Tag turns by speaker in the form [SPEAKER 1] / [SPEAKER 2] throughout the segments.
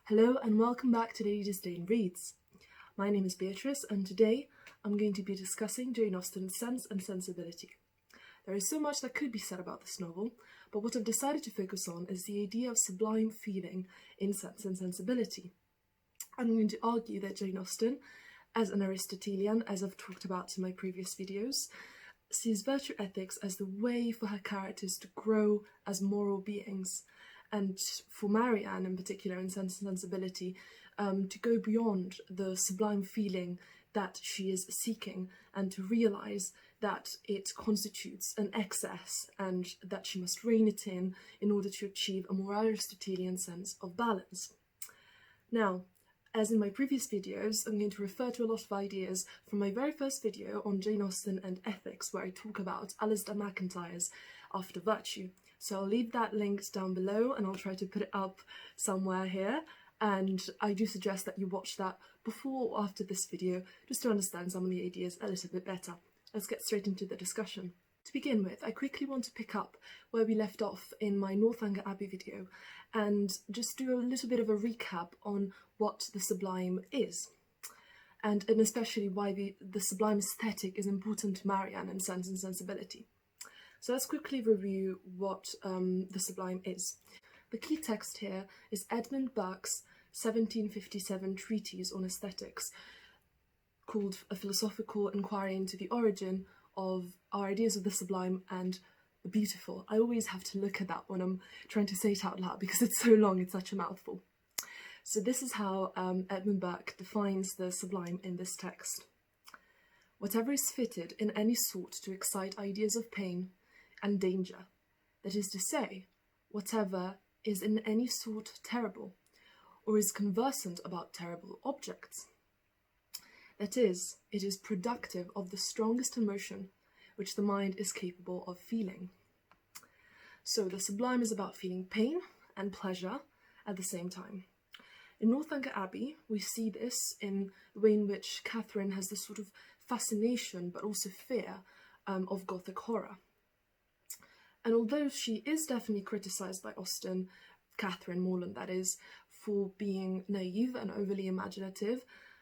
[SPEAKER 1] Hello and welcome back to Lady Disdain Reads. My name is Beatrice and today I'm going to be discussing Jane Austen's Sense and Sensibility. There is so much that could be said about this novel, but what I've decided to focus on is the idea of sublime feeling in Sense and Sensibility. I'm going to argue that Jane Austen, as an Aristotelian, as I've talked about in my previous videos, sees virtue ethics as the way for her characters to grow as moral beings, and for Marianne in particular in Sense and Sensibility, to go beyond the sublime feeling that she is seeking and to realise that it constitutes an excess and that she must rein it in order to achieve a more Aristotelian sense of balance. Now, as in my previous videos, I'm going to refer to a lot of ideas from my very first video on Jane Austen and ethics, where I talk about Alistair MacIntyre's After Virtue. So I'll leave that linked down below and I'll try to put it up somewhere here. And I do suggest that you watch that before or after this video, just to understand some of the ideas a little bit better. Let's get straight into the discussion. To begin with, I quickly want to pick up where we left off in my Northanger Abbey video and just do a little bit of a recap on what the Sublime is, and especially why the Sublime aesthetic is important to Marianne in Sense and Sensibility. So let's quickly review what the Sublime is. The key text here is Edmund Burke's 1757 treatise on aesthetics, called A Philosophical Enquiry into the Origin of Our Ideas of the Sublime and the Beautiful. I always have to look at that when I'm trying to say it out loud because it's so long, it's such a mouthful. So this is how Edmund Burke defines the Sublime in this text. Whatever is fitted in any sort to excite ideas of pain and danger, that is to say, whatever is in any sort terrible, or is conversant about terrible objects. That is, it is productive of the strongest emotion which the mind is capable of feeling. So the Sublime is about feeling pain and pleasure at the same time. In Northanger Abbey, we see this in the way in which Catherine has this sort of fascination but also fear of Gothic horror. And although she is definitely criticised by Austen, Catherine Morland that is, for being naive and overly imaginative,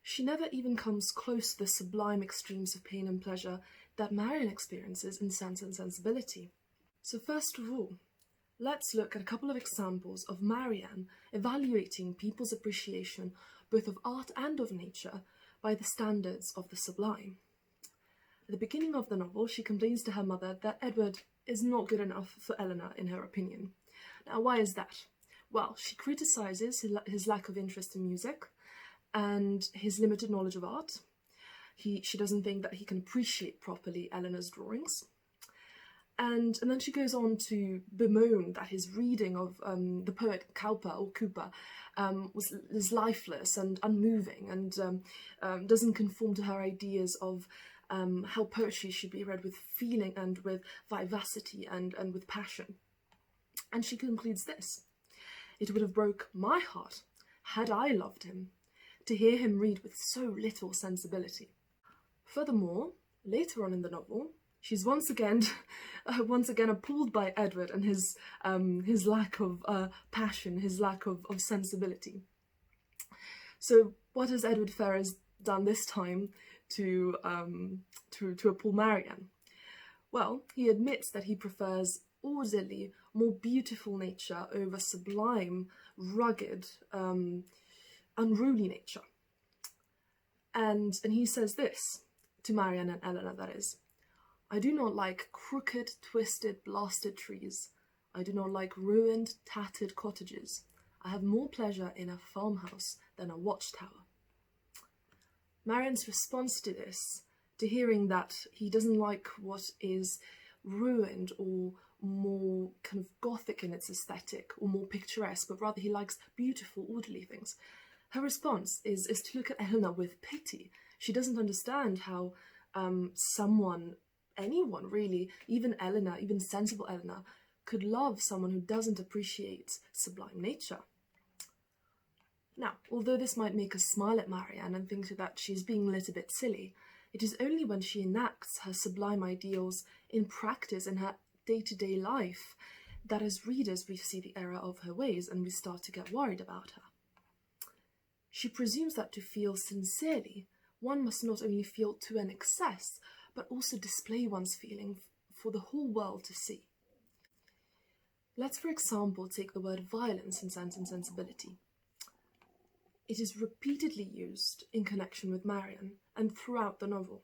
[SPEAKER 1] she never even comes close to the sublime extremes of pain and pleasure that Marianne experiences in Sense and Sensibility. So first of all, let's look at a couple of examples of Marianne evaluating people's appreciation both of art and of nature by the standards of the Sublime. At the beginning of the novel, she complains to her mother that Edward is not good enough for Elinor, in her opinion. Now, why is that? Well, she criticises his lack of interest in music and his limited knowledge of art. She doesn't think that he can appreciate properly Elinor's drawings. And then she goes on to bemoan that his reading of the poet Cowper is lifeless and unmoving and doesn't conform to her ideas of how poetry should be read with feeling and with vivacity and with passion. And she concludes this: "It would have broke my heart, had I loved him, to hear him read with so little sensibility." Furthermore, later on in the novel, she's once again appalled by Edward and his lack of passion, his lack of sensibility. So what has Edward Ferrars done this time to appall Marianne? Well, he admits that he prefers orderly, more beautiful nature over sublime, rugged, unruly nature. And he says this to Marianne and Elinor, that is: "I do not like crooked, twisted, blasted trees. I do not like ruined, tattered cottages. I have more pleasure in a farmhouse than a watchtower." Marianne's response to this, to hearing that he doesn't like what is ruined or more kind of Gothic in its aesthetic or more picturesque, but rather he likes beautiful, orderly things, her response is to look at Elinor with pity. She doesn't understand how anyone really, even Elinor, even sensible Elinor, could love someone who doesn't appreciate sublime nature. Now, although this might make us smile at Marianne and think that she's being a little bit silly, it is only when she enacts her sublime ideals in practice in her day-to-day life that as readers we see the error of her ways and we start to get worried about her. She presumes that to feel sincerely, one must not only feel to an excess, but also display one's feeling for the whole world to see. Let's, for example, take the word violence in Sense and Sensibility. It is repeatedly used in connection with Marianne and throughout the novel.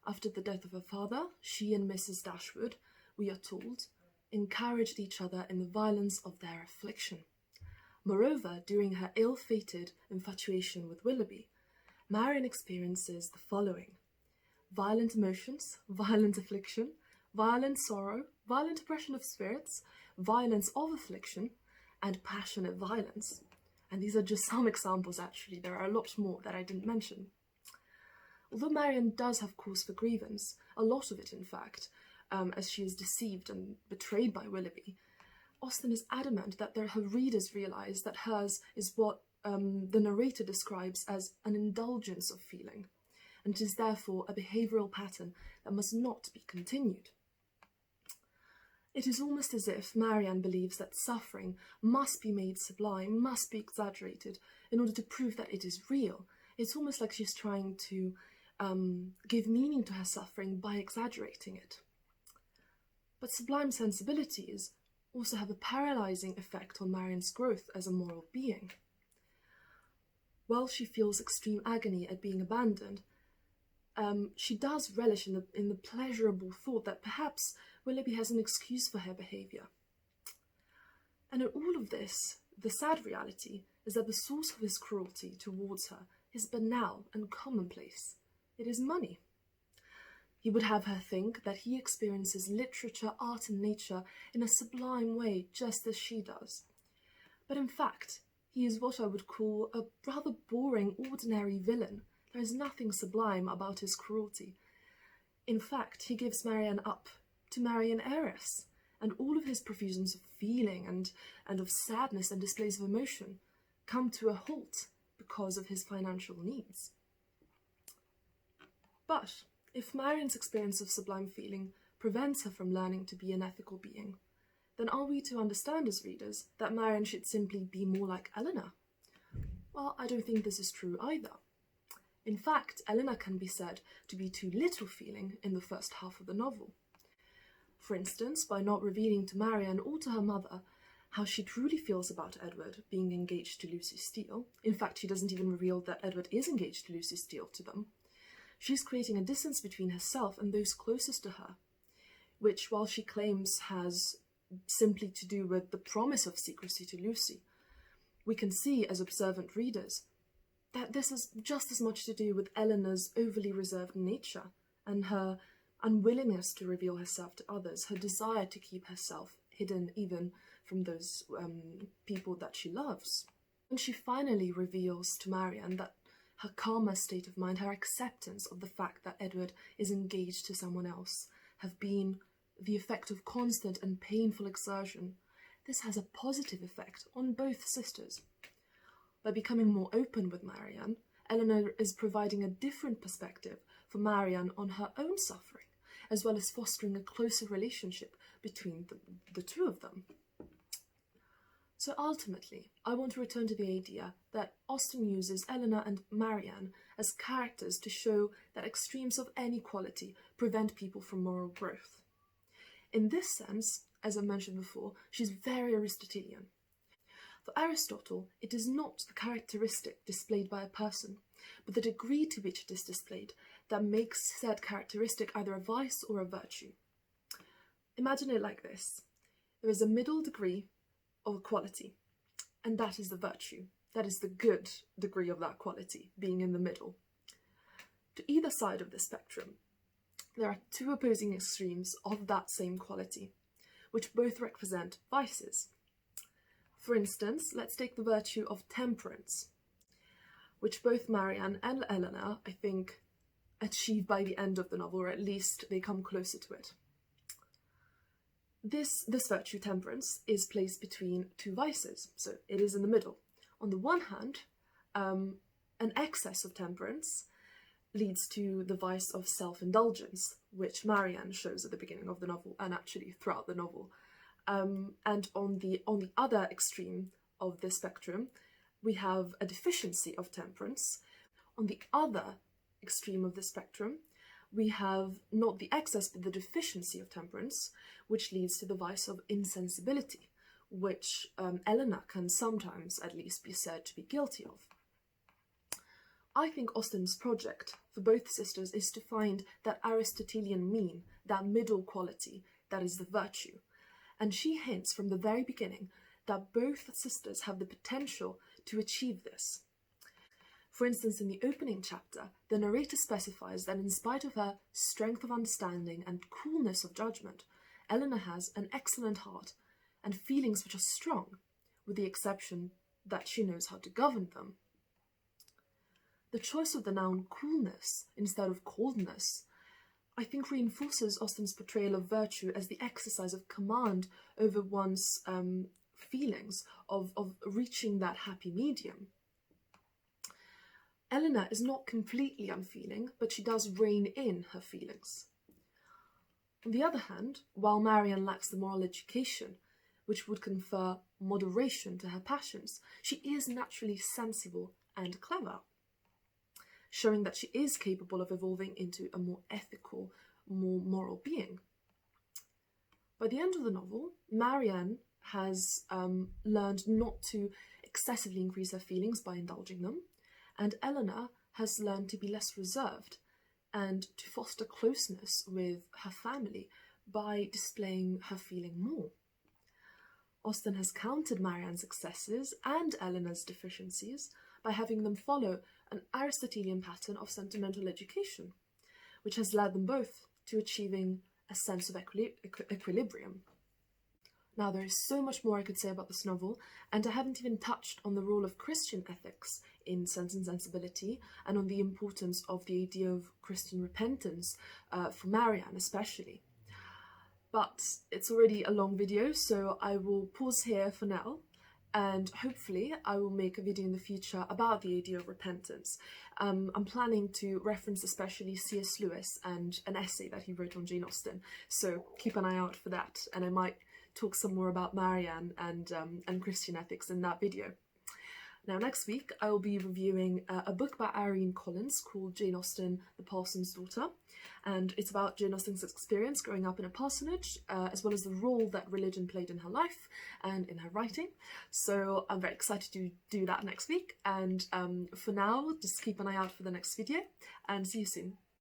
[SPEAKER 1] After the death of her father, she and Mrs. Dashwood, we are told, encouraged each other in the violence of their affliction. Moreover, during her ill-fated infatuation with Willoughby, Marianne experiences the following: violent emotions, violent affliction, violent sorrow, violent oppression of spirits, violence of affliction, and passionate violence. And these are just some examples, actually. There are a lot more that I didn't mention. Although Marianne does have cause for grievance, a lot of it, in fact, as she is deceived and betrayed by Willoughby, Austen is adamant that her readers realise that hers is what the narrator describes as an indulgence of feeling, and it is therefore a behavioural pattern that must not be continued. It is almost as if Marianne believes that suffering must be made sublime, must be exaggerated, in order to prove that it is real. It's almost like she's trying to give meaning to her suffering by exaggerating it. But sublime sensibilities also have a paralysing effect on Marianne's growth as a moral being. While she feels extreme agony at being abandoned, she does relish in the pleasurable thought that perhaps Willoughby has an excuse for her behaviour. And in all of this, the sad reality is that the source of his cruelty towards her is banal and commonplace. It is money. He would have her think that he experiences literature, art and nature in a sublime way, just as she does. But in fact, he is what I would call a rather boring, ordinary villain. There is nothing sublime about his cruelty. In fact, he gives Marianne up to marry an heiress, and all of his profusions of feeling and of sadness and displays of emotion come to a halt because of his financial needs. But if Marianne's experience of sublime feeling prevents her from learning to be an ethical being, then are we to understand as readers that Marianne should simply be more like Elinor? Well, I don't think this is true either. In fact, Elinor can be said to be too little feeling in the first half of the novel. For instance, by not revealing to Marianne or to her mother how she truly feels about Edward being engaged to Lucy Steele. In fact, she doesn't even reveal that Edward is engaged to Lucy Steele to them. She's creating a distance between herself and those closest to her, which, while she claims has simply to do with the promise of secrecy to Lucy, we can see as observant readers that this has just as much to do with Elinor's overly reserved nature and her unwillingness to reveal herself to others, her desire to keep herself hidden even from those people that she loves. When she finally reveals to Marianne that her calmer state of mind, her acceptance of the fact that Edward is engaged to someone else, have been the effect of constant and painful exertion, this has a positive effect on both sisters. By becoming more open with Marianne, Elinor is providing a different perspective for Marianne on her own suffering, as well as fostering a closer relationship between the two of them. So ultimately, I want to return to the idea that Austen uses Elinor and Marianne as characters to show that extremes of any quality prevent people from moral growth. In this sense, as I mentioned before, she's very Aristotelian. For Aristotle, it is not the characteristic displayed by a person, but the degree to which it is displayed that makes said characteristic either a vice or a virtue. Imagine it like this. There is a middle degree of quality, and that is the virtue. That is the good degree of that quality, being in the middle. To either side of the spectrum, there are two opposing extremes of that same quality, which both represent vices. For instance, let's take the virtue of temperance, which both Marianne and Elinor, I think, achieve by the end of the novel, or at least they come closer to it. This virtue, temperance, is placed between two vices, so it is in the middle. On the one hand, an excess of temperance leads to the vice of self-indulgence, which Marianne shows at the beginning of the novel, and actually throughout the novel. And on the other extreme of the spectrum, we have a deficiency of temperance. On the other extreme of the spectrum, we have not the excess but the deficiency of temperance, which leads to the vice of insensibility, which Elinor can sometimes at least be said to be guilty of. I think Austen's project for both sisters is to find that Aristotelian mean, that middle quality, that is the virtue. And she hints from the very beginning that both sisters have the potential to achieve this. For instance, in the opening chapter, the narrator specifies that in spite of her strength of understanding and coolness of judgment, Elinor has an excellent heart and feelings which are strong, with the exception that she knows how to govern them. The choice of the noun coolness instead of coldness, I think, reinforces Austen's portrayal of virtue as the exercise of command over one's feelings, of reaching that happy medium. Elinor is not completely unfeeling, but she does rein in her feelings. On the other hand, while Marianne lacks the moral education, which would confer moderation to her passions, she is naturally sensible and clever, showing that she is capable of evolving into a more ethical, more moral being. By the end of the novel, Marianne has learned not to excessively increase her feelings by indulging them, and Elinor has learned to be less reserved and to foster closeness with her family by displaying her feeling more. Austen has countered Marianne's excesses and Elinor's deficiencies by having them follow an Aristotelian pattern of sentimental education, which has led them both to achieving a sense of equilibrium. Now, there is so much more I could say about this novel, and I haven't even touched on the role of Christian ethics in Sense and Sensibility, and on the importance of the idea of Christian repentance for Marianne especially. But it's already a long video, so I will pause here for now, and hopefully I will make a video in the future about the idea of repentance. I'm planning to reference especially C.S. Lewis and an essay that he wrote on Jane Austen, so keep an eye out for that, and I might talk some more about Marianne and Christian ethics in that video. Now, next week I will be reviewing a book by Irene Collins called Jane Austen, the Parson's Daughter, and it's about Jane Austen's experience growing up in a parsonage, as well as the role that religion played in her life and in her writing. So I'm very excited to do that next week, and for now, just keep an eye out for the next video, and see you soon.